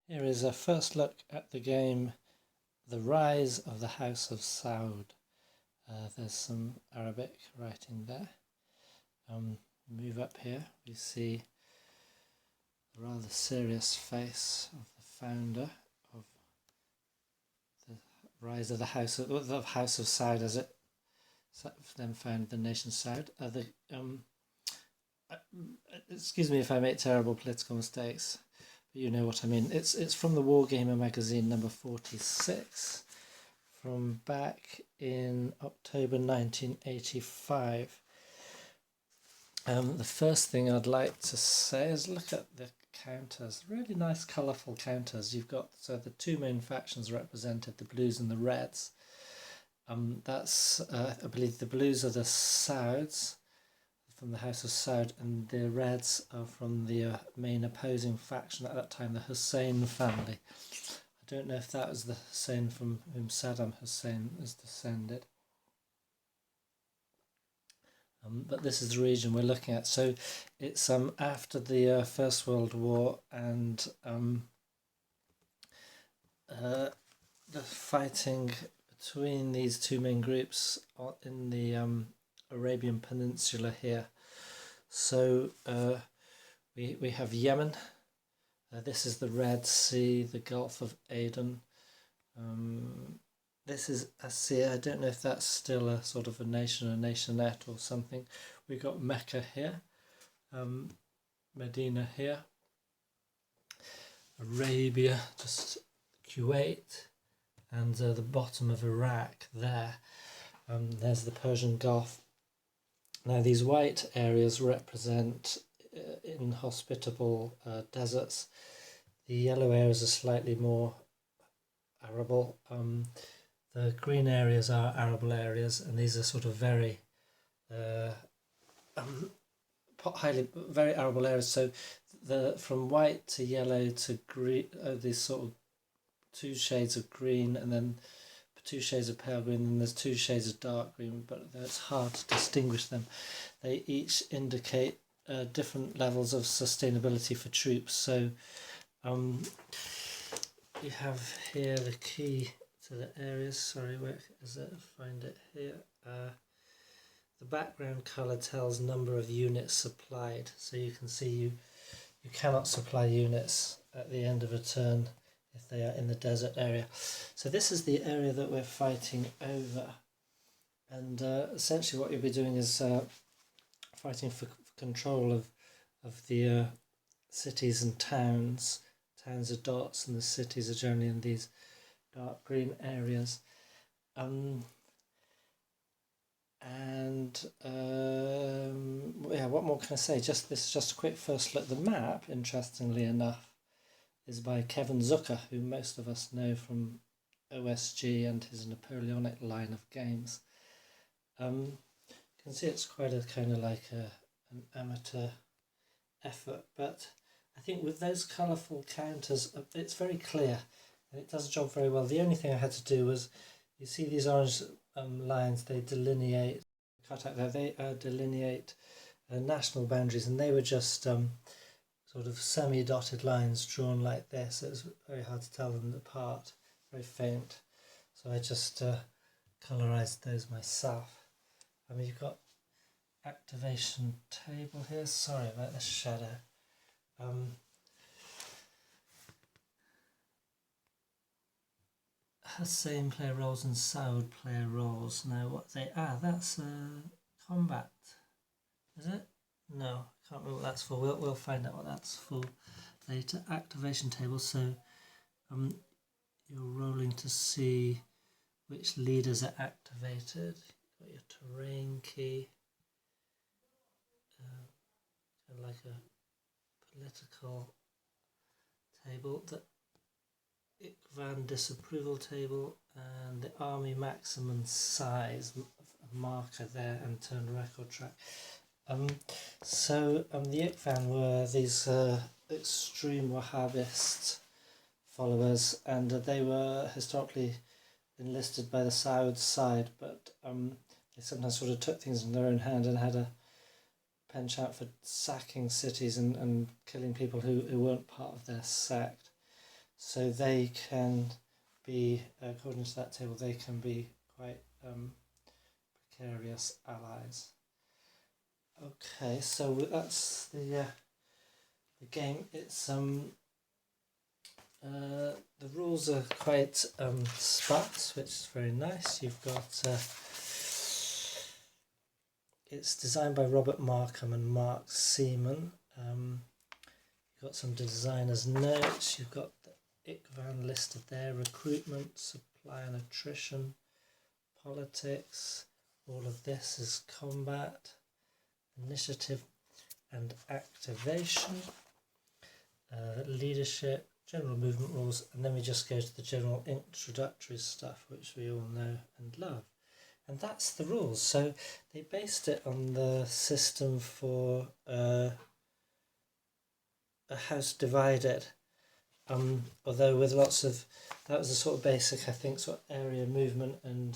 Here is a first look at the game The Rise of the House of Saud. There's some Arabic writing there. Move up here, we see the rather serious face of the founder of the Rise of the House of Saud, as it then founded the nation Saud. Excuse me if I make terrible political mistakes, but you know what I mean. It's from the Wargamer magazine number 46 from back in October 1985. The first thing I'd like to say is look at the counters. Really nice colourful counters. You've got the two main factions represented, the blues and the reds. That's I believe the blues are the Sauds from the House of Saud, and the reds are from the main opposing faction at that time, the Hussein family. I don't know if that was the Hussein from whom Saddam Hussein is descended. But this is the region we're looking at. So it's after the First World War, and the fighting between these two main groups in the Arabian Peninsula here. So we have Yemen. This is the Red Sea, the Gulf of Aden. This is Asir. I don't know if that's still a sort of a nation, a nationette or something. We've got Mecca here, Medina here, Arabia, just Kuwait, and the bottom of Iraq there. There's the Persian Gulf. Now these white areas represent inhospitable deserts. The yellow areas are slightly more arable. The green areas are arable areas, and these are sort of very very arable areas. So from white to yellow to green, these sort of two shades of green, and then 2 shades of pale green, and there's 2 shades of dark green, but it's hard to distinguish them. They each indicate different levels of sustainability for troops. So you have here the key to the areas. Sorry, where is it? Find it here. The background colour tells number of units supplied. So you can see you cannot supply units at the end of a turn if they are in the desert area. So this is the area that we're fighting over, and essentially what you'll be doing is fighting for control of the cities and towns. Towns are dots and the cities are generally in these dark green areas. What more can I say? This is just a quick first look. The map, interestingly enough, is by Kevin Zucker, who most of us know from OSG and his Napoleonic line of games. You can see it's quite a kind of like an amateur effort, but I think with those colourful counters, it's very clear and it does the job very well. The only thing I had to do was, you see these orange lines, they delineate, cut out there, they delineate national boundaries, and they were just sort of semi-dotted lines drawn like this. It was very hard to tell them apart, very faint. So I just colorized those myself. You've got activation table here. Sorry about the shadow. Hussein player roles and Saud player roles. Now what they are, that's combat, is it? No, I can't remember what that's for. We'll find out what that's for later. Activation table. So you're rolling to see which leaders are activated. Got your terrain key, kind of like a political table. The Ikvan disapproval table, and the army maximum size marker there, and turn record track. The Ikvan were these extreme Wahhabist followers, and they were historically enlisted by the Saud side, but they sometimes sort of took things in their own hand and had a penchant for sacking cities and killing people who weren't part of their sect. So they can be, according to that table, they can be quite precarious allies. Okay, so that's the game. It's the rules are quite sparse, which is very nice. You've got it's designed by Robert Markham and Mark Seaman. You've got some designers' notes. You've got the ICVAN listed there: recruitment, supply and attrition, politics. All of this is combat, initiative and activation, leadership, general movement rules, and then we just go to the general introductory stuff, which we all know and love. And that's the rules. So they based it on the system for a house divided, although with lots of, that was a sort of basic, I think, sort of area movement, and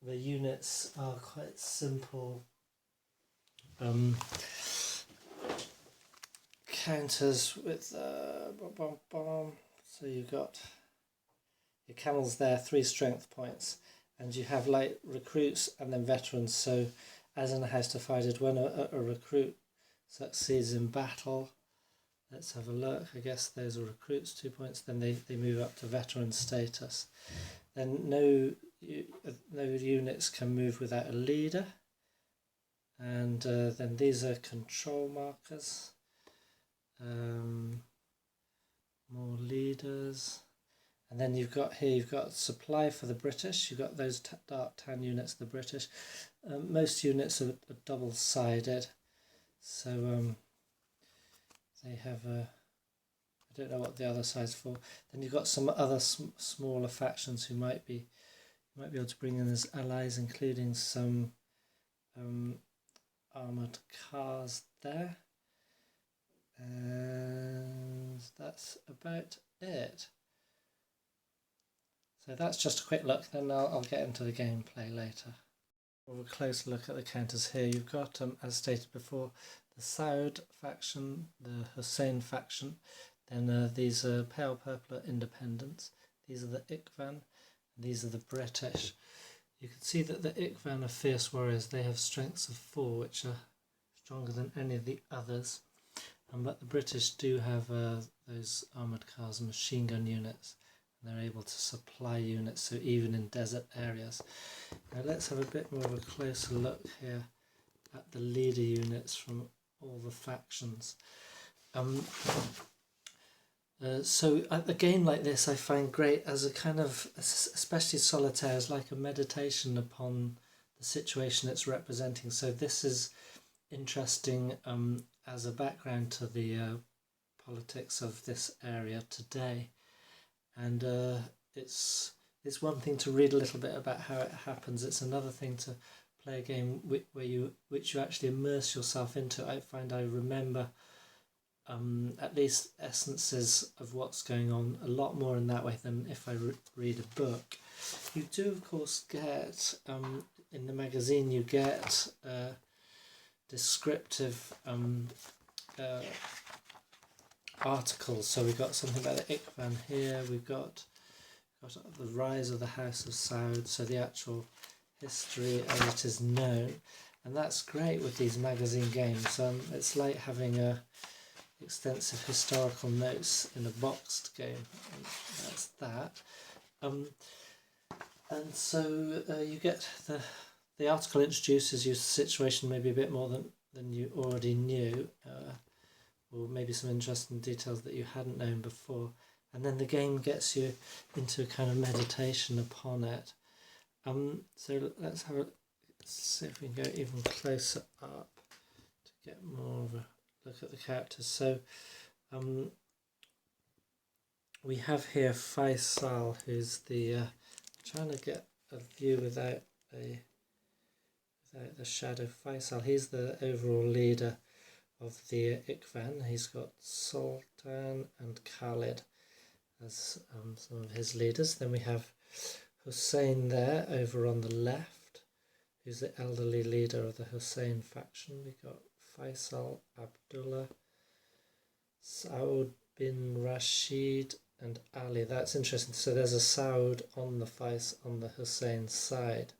the units are quite simple counters with so you've got your camels there, 3 strength points, and you have like recruits and then veterans. So as in a house divided, when a recruit succeeds in battle, let's have a look, I guess those are recruits, 2 points, then they move up to veteran status. Then no units can move without a leader, and then these are control markers, more leaders, and then you've got supply for the British. You've got those dark tan units, the British. Most units are double-sided, so they have a, I don't know what the other side's for. Then you've got some other smaller factions who might be able to bring in as allies, including some armoured cars there. And that's about it. So that's just a quick look, then I'll get into the gameplay later. We'll have a closer look at the counters here. You've got, as stated before, the Saud faction, the Hussein faction, then these are pale purple independents, these are the ICVAN, and these are the British. You can see that the ICVAN are fierce warriors. They have strengths of 4, which are stronger than any of the others. But the British do have those armoured cars and machine gun units, and they're able to supply units, so even in desert areas. Now let's have a bit more of a closer look here at the leader units from all the factions. So a game like this I find great as a kind of, especially solitaire, as like a meditation upon the situation it's representing. So this is interesting as a background to the politics of this area today, and it's one thing to read a little bit about how it happens. It's another thing to play a game which you actually immerse yourself into. I find I remember at least essences of what's going on a lot more in that way than if I read a book. You do of course get in the magazine you get descriptive articles. So we've got something about the ICVAN here, we've got the rise of the House of Saud, so the actual history as it is known, and that's great with these magazine games. It's like having extensive historical notes in a boxed game, and that's that. And so you get the article introduces you to the situation maybe a bit more than you already knew, or maybe some interesting details that you hadn't known before, and then the game gets you into a kind of meditation upon it. So let's see if we can go even closer up to get more of a look at the characters. So we have here Faisal, who's the trying to get a view without the shadow. Faisal, he's the overall leader of the ICVAN. He's got Sultan and Khalid as some of his leaders. Then we have Hussein there over on the left, who's the elderly leader of the Hussein faction. We've got Faisal, Abdullah, Saud bin Rashid and Ali. That's interesting. So there's a Saud on the Faiz on the Hussein side.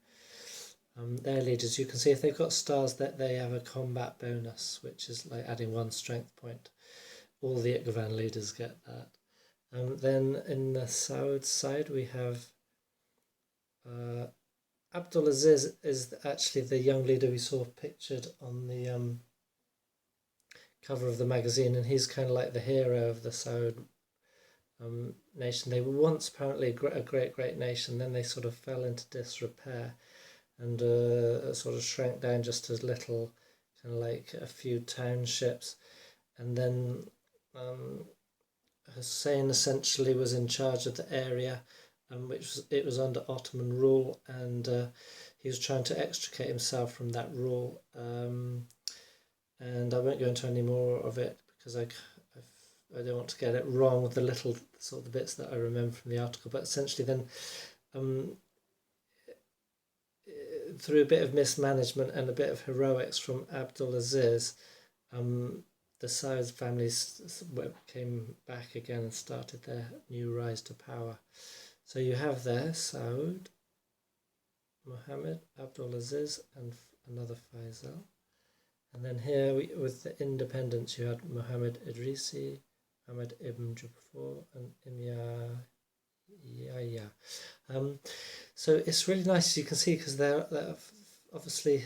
Their leaders, you can see if they've got stars that they have a combat bonus, which is like adding 1 strength point. All the Ikvan leaders get that. Then in the Saud side we have Abdulaziz is actually the young leader we saw pictured on the cover of the magazine, and he's kind of like the hero of the Saud nation. They were once apparently a great nation, then they sort of fell into disrepair and sort of shrank down just as little, kind of like a few townships. And then Hussein essentially was in charge of the area, it was under Ottoman rule, and he was trying to extricate himself from that rule. And I won't go into any more of it because I don't want to get it wrong with the little sort of the bits that I remember from the article. But essentially then, through a bit of mismanagement and a bit of heroics from Abdulaziz, the Saud families came back again and started their new rise to power. So you have there Saud, Mohammed, Abdulaziz, and another Faisal. And then here with the independents, you had Muhammad Idrisi, Muhammad ibn Jafar, and Imyaya. So it's really nice, you can see, because they're obviously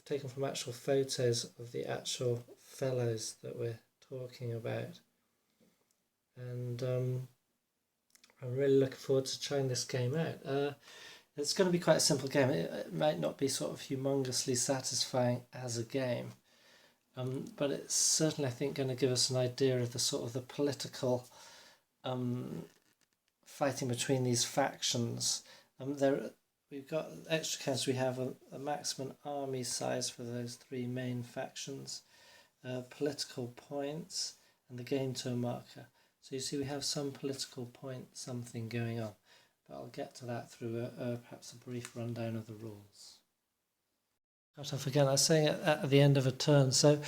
taken from actual photos of the actual fellows that we're talking about. And I'm really looking forward to trying this game out. It's going to be quite a simple game. It might not be sort of humongously satisfying as a game, but it's certainly, I think, going to give us an idea of the sort of the political fighting between these factions. We've got extra counts. We have a maximum army size for those 3 main factions, political points, and the game turn marker. So you see we have some political point something going on. But I'll get to that through perhaps a brief rundown of the rules. Gosh, I forget, I was saying it at the end of a turn. So,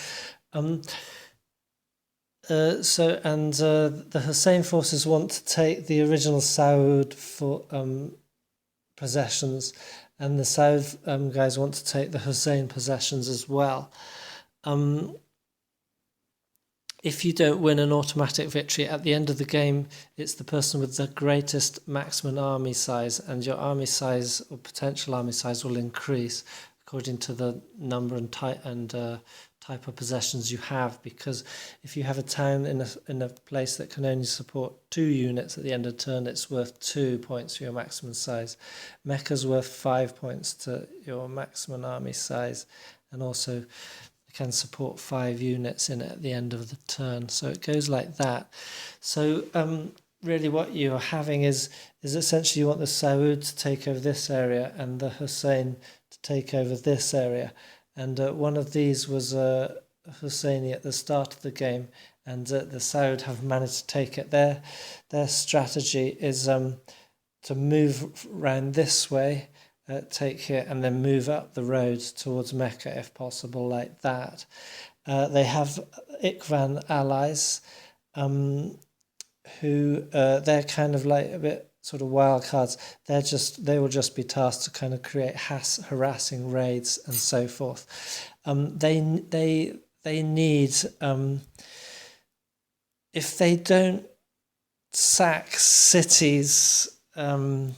the Hussein forces want to take the original Saud for possessions, and the Saud guys want to take the Hussein possessions as well. If you don't win an automatic victory at the end of the game, it's the person with the greatest maximum army size, and your army size or potential army size will increase according to the number and type of possessions you have. Because if you have a town in a place that can only support 2 units at the end of the turn, it's worth 2 points for your maximum size. Mecca's worth 5 points to your maximum army size, and also can support 5 units in it at the end of the turn. So it goes like that. So really what you're having is essentially you want the Saud to take over this area and the Hussein to take over this area. And one of these was Husseini at the start of the game, and the Saud have managed to take it. Their strategy is to move around this way, take here, and then move up the road towards Mecca if possible, like that. They have Ikvan allies who they're kind of like a bit sort of wild cards. They will just be tasked to kind of create harassing raids and so forth. They need if they don't sack cities on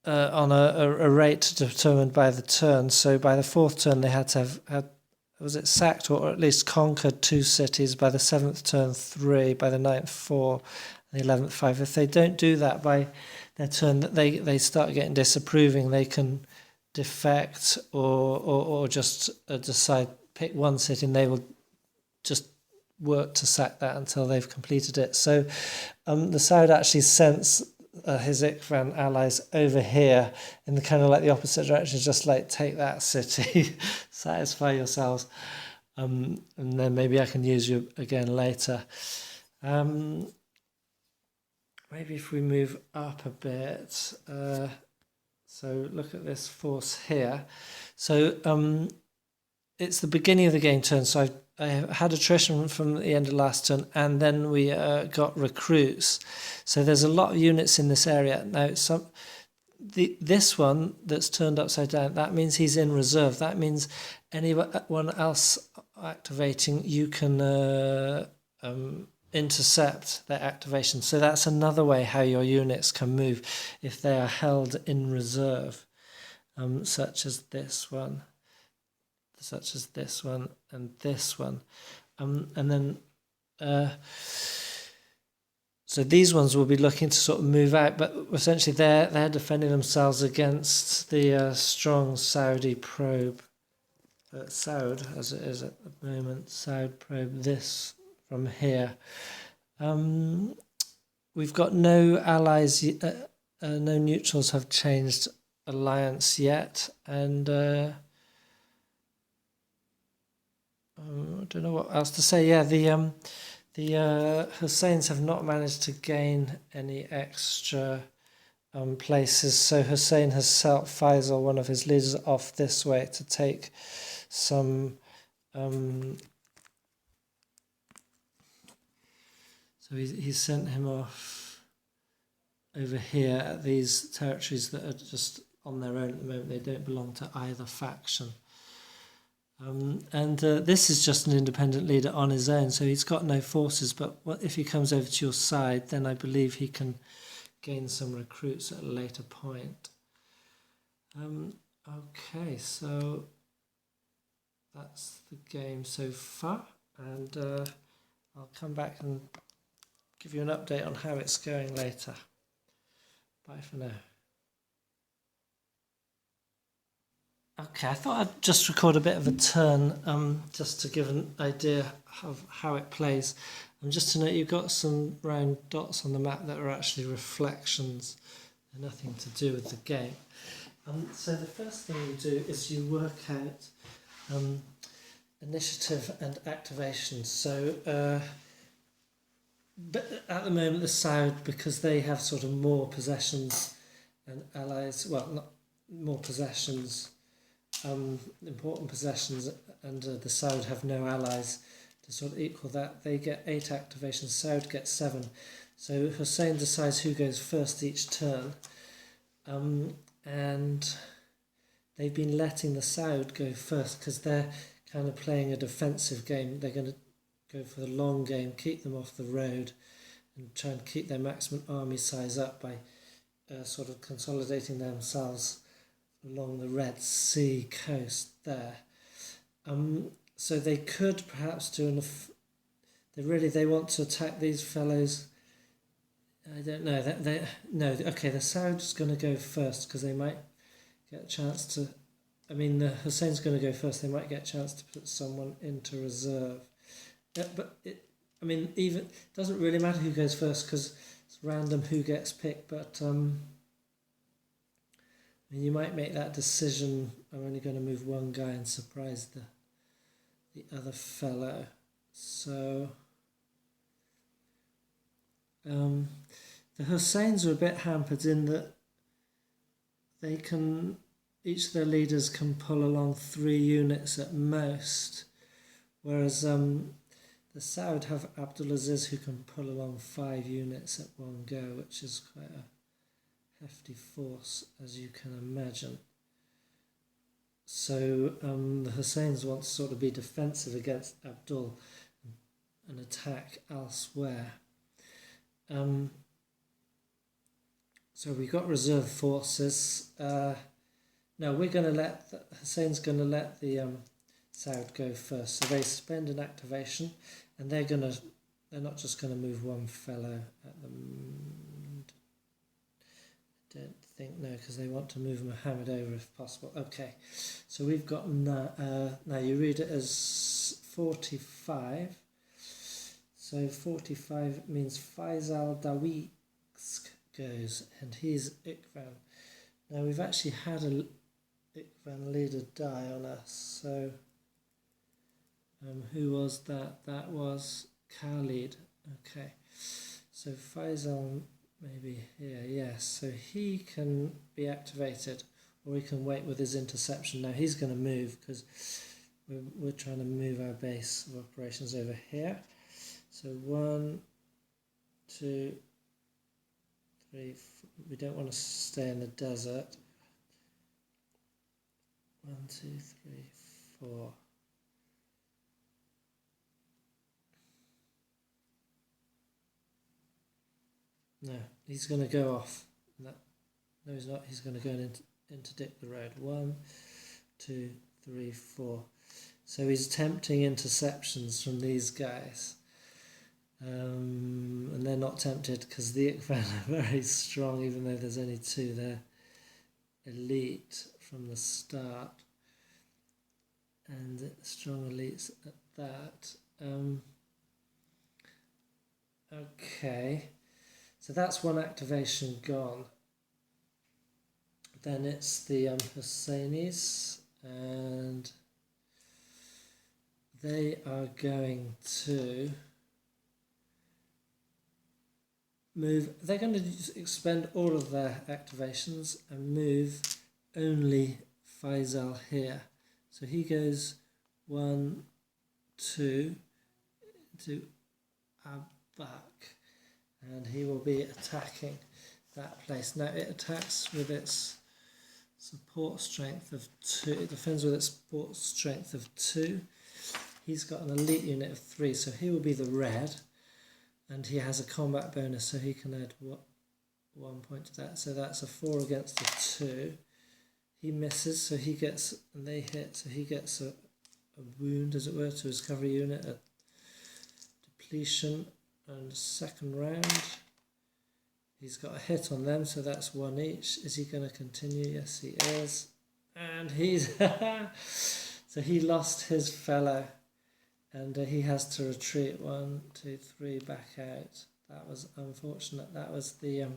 a rate determined by the turn. So by the 4th turn they had to have was it sacked or at least conquered 2 cities, by the 7th turn 3, by the 9th 4, and the 11th 5. If they don't do that by their turn, they start getting disapproving. They can defect or just decide pick one city, and they will just work to sack that until they've completed it. So the Saud actually sends his Ikvan allies over here in the kind of like the opposite direction, just like take that city, satisfy yourselves, and then maybe I can use you again later. Maybe if we move up a bit, so look at this force here. So it's the beginning of the game turn, so I had attrition from the end of last turn, and then we got recruits. So there's a lot of units in this area. Now, this one that's turned upside down, that means he's in reserve. That means anyone else activating, you can intercept their activation. So that's another way how your units can move if they are held in reserve, such as this one, and this one. And then so these ones will be looking to sort of move out, but essentially they're defending themselves against the strong Saudi probe. Saud, as it is at the moment, Saud probe this from here. We've got no allies, no neutrals have changed alliance yet, and I don't know what else to say. Yeah, the Husseins have not managed to gain any extra places, so Hussein has sent Faisal, one of his leaders, off this way to take some so he's sent him off over here at these territories that are just on their own at the moment. They don't belong to either faction. This is just an independent leader on his own, so he's got no forces, but if he comes over to your side, then I believe he can gain some recruits at a later point. Okay, so that's the game so far, and I'll come back and give you an update on how it's going later. Bye for now. Okay, I thought I'd just record a bit of a turn, just to give an idea of how it plays. And just to note, you've got some round dots on the map that are actually reflections. They're nothing to do with the game. So the first thing you do is you work out initiative and activation. So but at the moment, the Saud, because they have sort of more possessions and allies, well, not more possessions, important possessions, and the Saud have no allies to sort of equal that. They get 8 activations, Saud gets 7. So Hussein decides who goes first each turn, and they've been letting the Saud go first because they're kind of playing a defensive game. They're going to go for the long game, keep them off the road, and try and keep their maximum army size up by sort of consolidating themselves along the Red Sea coast there. So they could perhaps do they want to attack these fellows. I don't know. Okay, the Saud's going to go first because they might get a chance to. I mean, the Hussein's going to go first. They might get a chance to put someone into reserve. But even it doesn't really matter who goes first because it's random who gets picked. But you might make that decision. I'm only going to move one guy and surprise the other fellow. So the Husseins are a bit hampered in that each of their leaders can pull along 3 units at most, whereas the Saud have Abdulaziz who can pull along 5 units at one go, which is quite a hefty force, as you can imagine. So the Husseins want to sort of be defensive against Abdul and attack elsewhere. So we've got reserve forces. Now we're going to let Hussein's going to let the Saud go first. So they spend an activation, and they're not just going to move one fellow at the. Don't think no, because they want to move Muhammad over if possible. Okay, so we've got now you read it as 45. So 45 means Faisal Dawisk goes, and he's Ikvan. Now we've actually had a Ikvan leader die on us. So who was that? That was Khalid. Okay, so Faisal. Maybe here, yes. So he can be activated, or he can wait with his interception. Now he's going to move because we're trying to move our base of operations over here. So 1, 2, 3, 4. We don't want to stay in the desert. 1, 2, 3, 4. No, he's going to go off. No, he's not. He's going to go and interdict the road. 1, 2, 3, 4. So he's attempting interceptions from these guys. And they're not tempted because the Ikvan are very strong, even though there's only 2. They're elite from the start. And strong elites at that. Okay. So that's one activation gone. Then it's the Husseinis, and they are going to move. They're going to expend all of their activations and move only Faisal here. So he goes 1, 2 to Abak. And he will be attacking that place. Now it attacks with its support strength of 2. It defends with its support strength of 2. He's got an elite unit of 3, so he will be the red. And he has a combat bonus, so he can add 1 point to that. So that's a 4 against a 2. He misses, so he gets, and they hit, so he gets a wound, as it were, to his cavalry unit, a depletion. And second round, he's got a hit on them, so that's 1 each. Is he going to continue? Yes, he is. And he's... so he lost his fellow, and he has to retreat. 1, 2, 3, back out. That was unfortunate. That was the...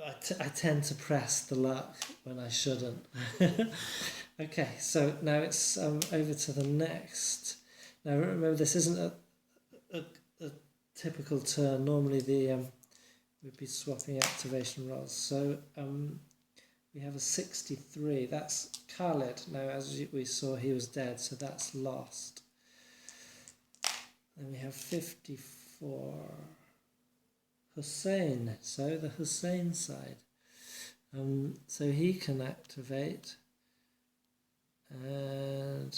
I tend to press the luck when I shouldn't. Okay, so now it's over to the next... Now remember, this isn't a typical turn. Normally we'd be swapping activation rolls. So we have a 63. That's Khalid. Now as we saw, he was dead, so that's lost. Then we have 54. Hussein. So the Hussein side. So he can activate, and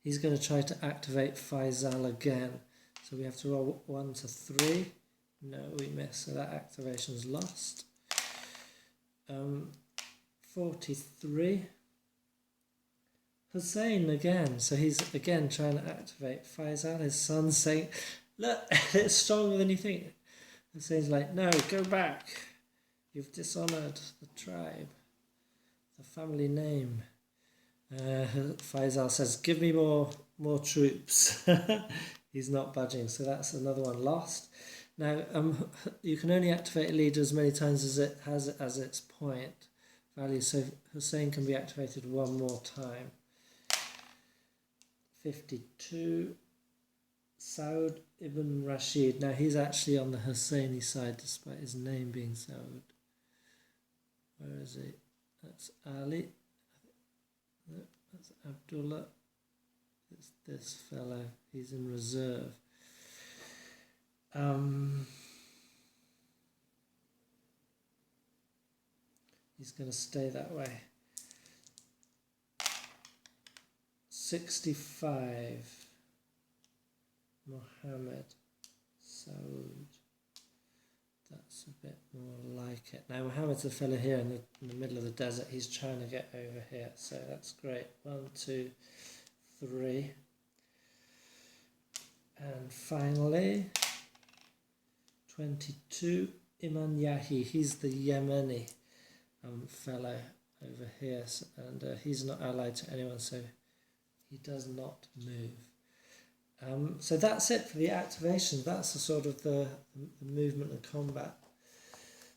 he's going to try to activate Faisal again. So we have to roll 1 to 3. No, we miss. So that activation's lost. 43. Hussein again. So he's again trying to activate Faisal. His son's saying, look, it's stronger than you think. Hussein's like, no, go back. You've dishonoured the tribe, the family name. Faisal says, give me more troops. He's not budging, so that's another one lost. Now, you can only activate a leader as many times as it has as its point value, so Hussein can be activated 1 more time. 52. Saud ibn Rashid. Now, he's actually on the Husseini side, despite his name being Saud. Where is he? That's Ali. That's Abdullah. It's this fellow. He's in reserve. He's going to stay that way. 65. Mohammed. Saud. That's a bit more like it. Now Mohammed's a fellow here in the middle of the desert. He's trying to get over here, so that's great. 1, 2, 3. And finally, 22, Iman Yahi. He's the Yemeni fellow over here, and he's not allied to anyone, so he does not move. So that's it for the activation. That's the sort of the movement and combat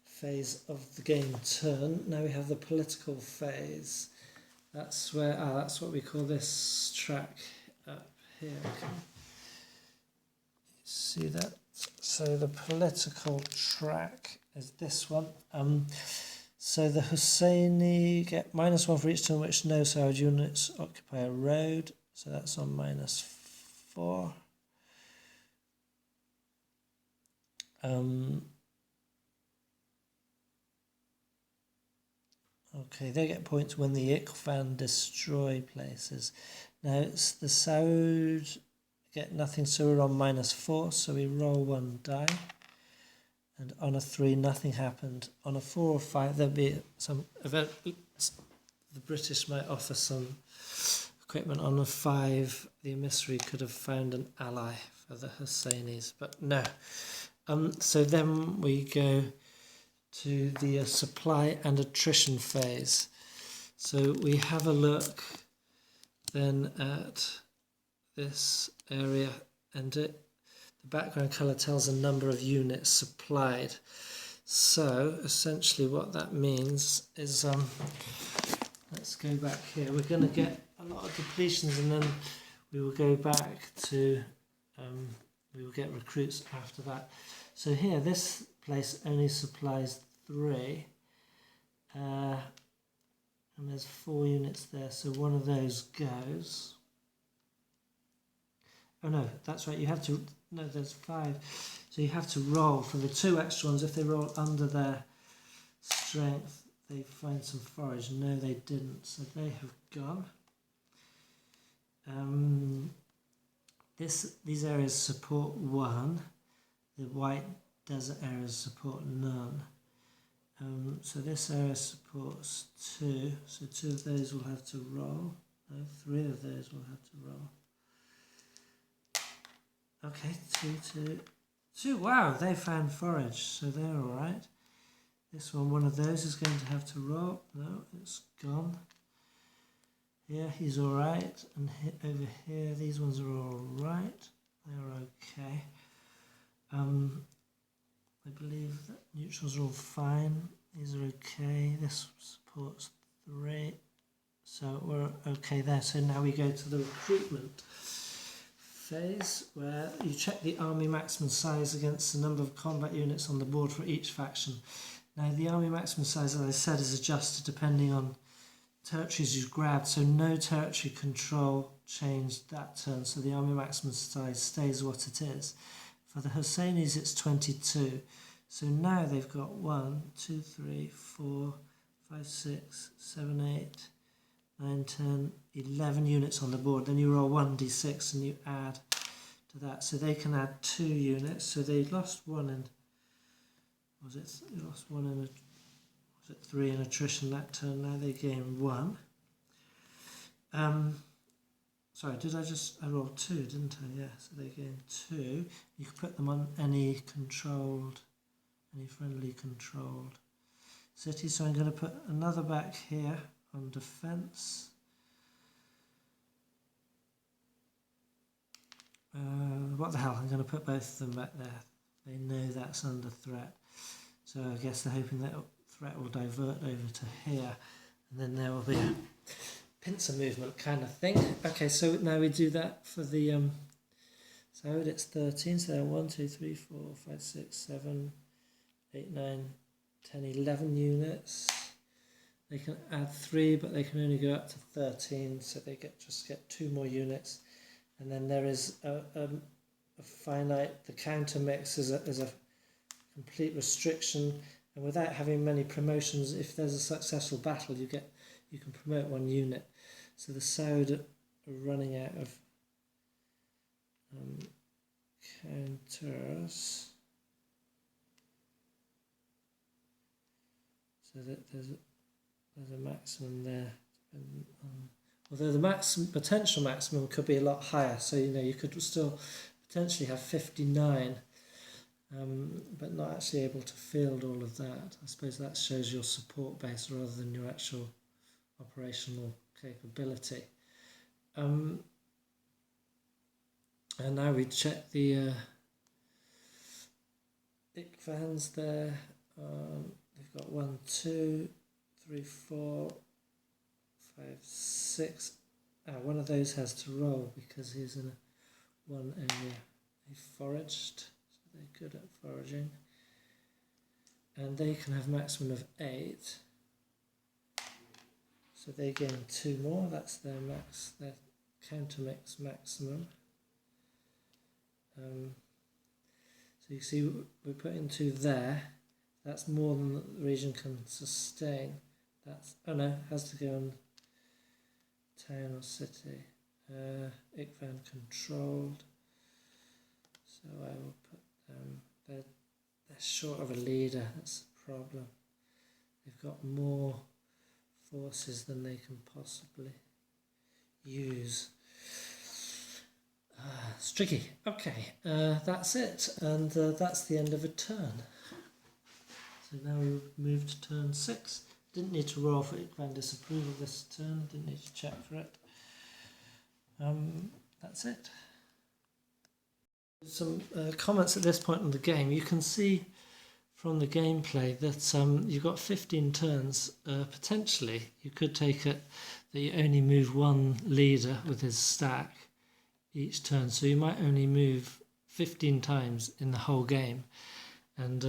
phase of the game turn. Now we have the political phase. That's where that's what we call this track up here. Okay. See that? So the political track is this one. So the Husseini get -1 for each turn which no Saud units occupy a road. So that's on -4. Okay, they get points when the Ikhvan destroy places. Now it's the Saud get nothing, so we're on -4, so we roll 1 die. And on a 3, nothing happened. On a 4 or 5, there'll be some event. The British might offer some equipment. On a 5, the emissary could have found an ally for the Husseinis, but no. So then we go to the supply and attrition phase. So we have a look then at this area, and the background colour tells a number of units supplied. So essentially what that means is, let's go back here. We're going to get a lot of depletions, and then we will go back to, we will get recruits after that. So here, this place only supplies 3, and there's 4 units there, so one of those goes. Oh no, that's right, you have to, no, there's 5. So you have to roll for the 2 extra ones. If they roll under their strength, they find some forage. No, they didn't, so they have gone. These areas support 1. The white desert areas support none. So this area supports 2. So 2 of those will have to roll. No, 3 of those will have to roll. Okay, 2. Wow, they found forage, so they're all right. This one of those is going to have to roll. No, it's gone. Yeah, he's all right. And over here, these ones are all right. They're okay. I believe that neutrals are all fine. These are okay. This supports 3. So we're okay there. So now we go to the recruitment phase, where you check the army maximum size against the number of combat units on the board for each faction. Now the army maximum size, as I said, is adjusted depending on territories you've grabbed, so no territory control changed that turn, so the army maximum size stays what it is. For the Husseinis it's 22, so now they've got 1, 2, 3, 4, 5, 6, 7, 8, 9, 10, 11 units on the board. Then you roll 1d6 and you add to that, so they can add 2 units. So they lost 1 in, was it? They lost 1 in, was it 3 in attrition that turn? Now they gain 1. Sorry, I rolled 2, didn't I? Yeah, so they gain 2. You can put them on any friendly controlled city. So I'm going to put another back here on defense. What the hell, I'm going to put both of them back there. They know that's under threat. So I guess they're hoping that threat will divert over to here, and then there will be a pincer movement kind of thing. Okay, so now we do that for the so it's 13, so there are 1, 2, 3, 4, 5, 6, 7, 8, 9, 10, 11 units. They can add 3, but they can only go up to 13, so they just get 2 more units. And then there is a finite, the counter mix is a complete restriction, and without having many promotions, if there's a successful battle, you can promote 1 unit. So the Saud are running out of counters. So that there's a maximum there. Although the potential maximum could be a lot higher, so you could still potentially have 59, but not actually able to field all of that. I suppose that shows your support base rather than your actual operational capability. And now we check the Ikhvans there. They've got 1, 2, 3, 4, 5, 6. One of those has to roll because he's in one area. They foraged, so they're good at foraging. And they can have maximum of 8. So they gain 2 more. That's their counter mix maximum. So you see we're putting 2 there. That's more than the region can sustain. That's, oh no, it has to go on town or city. Ikvan controlled. So I will put them, they're short of a leader, that's the problem. They've got more forces than they can possibly use. It's tricky. Okay, that's it, and that's the end of a turn. So now we move to turn 6. Didn't need to roll for Ikvan disapproval this turn, didn't need to check for it. That's it. Some comments at this point in the game. You can see from the gameplay that you've got 15 turns. Potentially you could take it that you only move 1 leader with his stack each turn, so you might only move 15 times in the whole game. And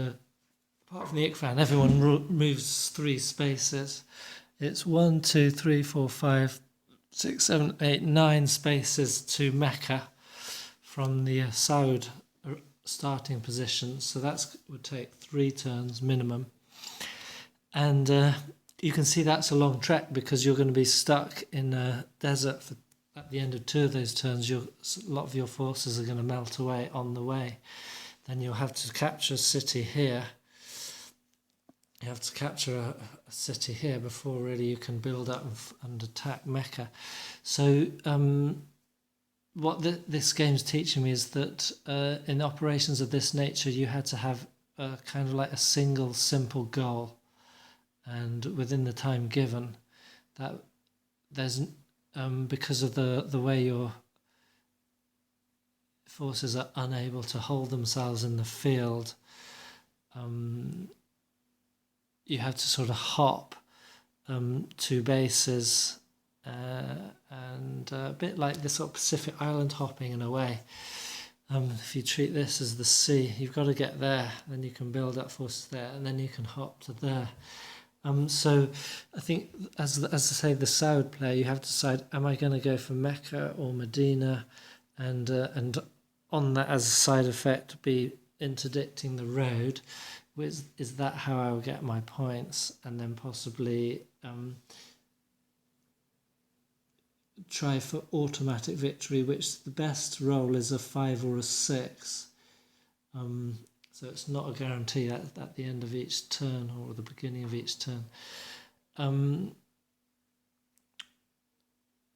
apart from the Ikvan, everyone moves 3 spaces. It's 1, 2, 3, 4, 5, 6, 7, 8, 9 spaces to Mecca from the Saud starting position, so that would take 3 turns minimum. And you can see that's a long trek because you're going to be stuck in a desert at the end of 2 of those turns. A lot of your forces are going to melt away on the way. Then you'll have to capture a city here. You have to capture a city here before really you can build up and attack Mecca. So what this game's teaching me is that in operations of this nature you had to have kind of like a single simple goal, and within the time given, that there's because of the way your forces are unable to hold themselves in the field, you have to sort of hop 2 bases, and a bit like this sort of Pacific Island hopping in a way. If you treat this as the sea, you've got to get there, then you can build up forces there, and then you can hop to there. So I think, as I say, the Saud player, you have to decide: am I going to go for Mecca or Medina, and on that, as a side effect, be interdicting the road. Is that how I will get my points, and then possibly try for automatic victory, which the best roll is a 5 or a 6. So it's not a guarantee at the end of each turn or the beginning of each turn.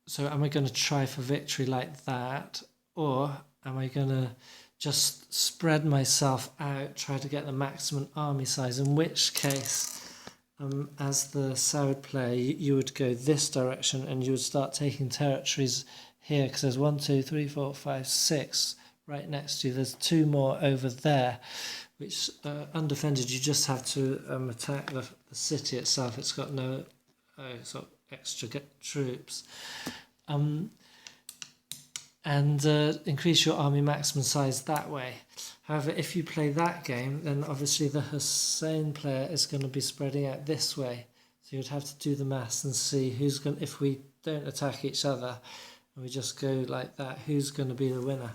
So am I going to try for victory like that, or am I going to just spread myself out, try to get the maximum army size, in which case, as the Saud player, you would go this direction and you would start taking territories here, because there's 1, 2, 3, 4, 5, 6 right next to you. There's 2 more over there, which undefended, you just have to attack the city itself. It's got no sort of extra troops. And increase your army maximum size that way. However, if you play that game, then obviously the Hussein player is going to be spreading out this way. So you'd have to do the maths and see who's going. If we don't attack each other and we just go like that, who's going to be the winner?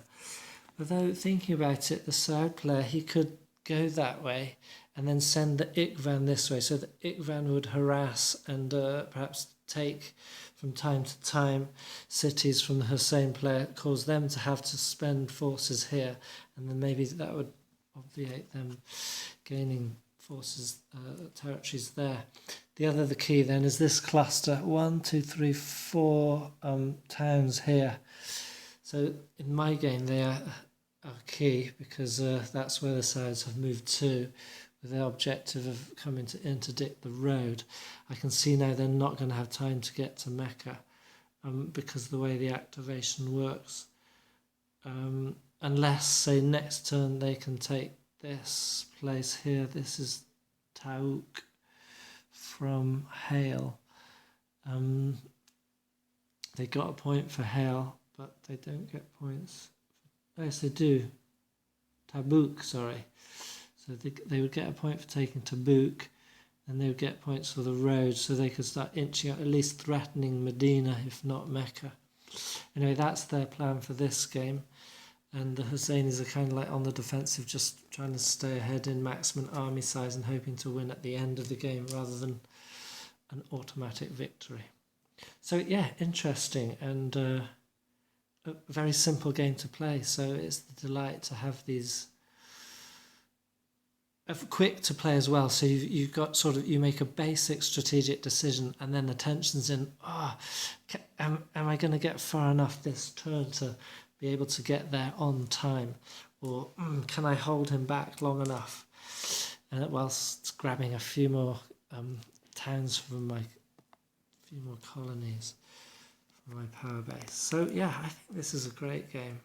Although thinking about it, the Saud player, he could go that way and then send the Ikvan this way, so that Ikvan would harass and perhaps take from time to time cities from the Hussein player, cause them to have to spend forces here, and then maybe that would obviate them gaining forces, territories there. The key then is this cluster: 1, 2, 3, 4 towns here. So in my game they are key, because that's where the Sauds have moved to, with the objective of coming to interdict the road. I can see now they're not going to have time to get to Mecca, because of the way the activation works. Unless, say, next turn they can take this place here. This is Tauk from Hale. They got a point for Hale, but they don't get points. Yes, they do. Tabuk, sorry. So they would get a point for taking Tabuk, and they would get points for the road, so they could start inching out, at least threatening Medina, if not Mecca. Anyway, that's their plan for this game. And the Husseinis are kind of like on the defensive, just trying to stay ahead in maximum army size and hoping to win at the end of the game rather than an automatic victory. So yeah, interesting and a very simple game to play. So it's the delight to have these quick to play as well. So you've got sort of, you make a basic strategic decision and then the tension's in, am I going to get far enough this turn to be able to get there on time, or can I hold him back long enough whilst grabbing a few more towns from few more colonies from my power base. So yeah, I think this is a great game.